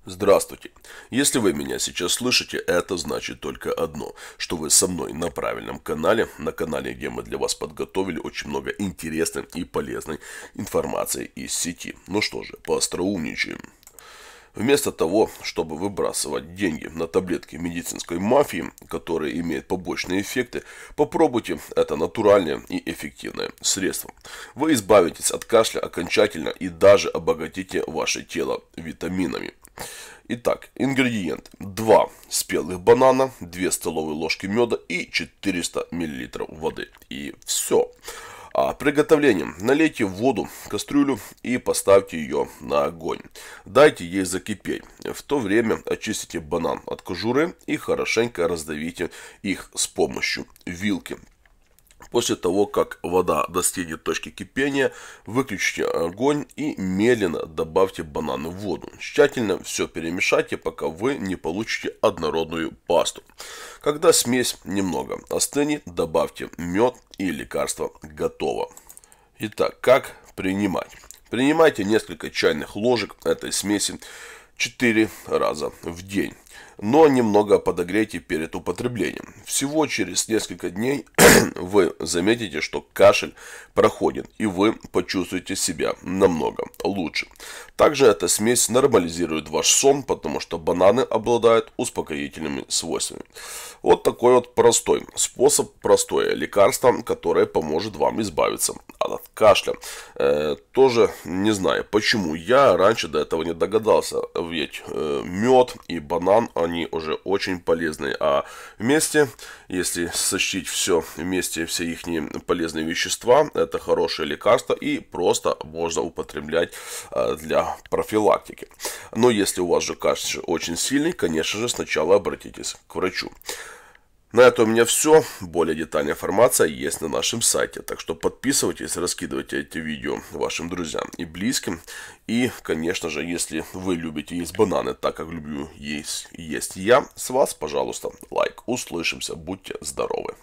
Здравствуйте. Если вы меня сейчас слышите, это значит только одно, что вы со мной на правильном канале, на канале, где мы для вас подготовили очень много интересной и полезной информации из сети. Ну что же, поостроумничаем. Вместо того, чтобы выбрасывать деньги на таблетки медицинской мафии, которые имеют побочные эффекты, попробуйте это натуральное и эффективное средство. Вы избавитесь от кашля окончательно и даже обогатите ваше тело витаминами. Итак, ингредиенты: 2 спелых банана, 2 столовые ложки меда и 400 мл воды. И все. А приготовлением: налейте воду в кастрюлю и поставьте ее на огонь. Дайте ей закипеть. В то время очистите банан от кожуры и хорошенько раздавите их с помощью вилки. После того, как вода достигнет точки кипения, выключите огонь и медленно добавьте бананы в воду. Тщательно все перемешайте, пока вы не получите однородную пасту. Когда смесь немного остынет, добавьте мед, и лекарство готово. Итак, как принимать? Принимайте несколько чайных ложек этой смеси 4 раза в день, но немного подогрейте перед употреблением. Всего через несколько дней вы заметите, что кашель проходит и вы почувствуете себя намного лучше. Также эта смесь нормализирует ваш сон, потому что бананы обладают успокоительными свойствами. Вот такой вот простой способ, простое лекарство, которое поможет вам избавиться от кашля. Тоже не знаю, почему я раньше до этого не догадался, ведь мед и банан, они уже очень полезные, а вместе, если сочтить все вместе, все их полезные вещества, это хорошее лекарство и просто можно употреблять для профилактики. Но если у вас же кашель очень сильный, конечно же, сначала обратитесь к врачу. На этом у меня все. Более детальная информация есть на нашем сайте. Так что подписывайтесь, раскидывайте эти видео вашим друзьям и близким. И, конечно же, если вы любите есть бананы, так как люблю есть я, с вас, пожалуйста, лайк. Услышимся. Будьте здоровы.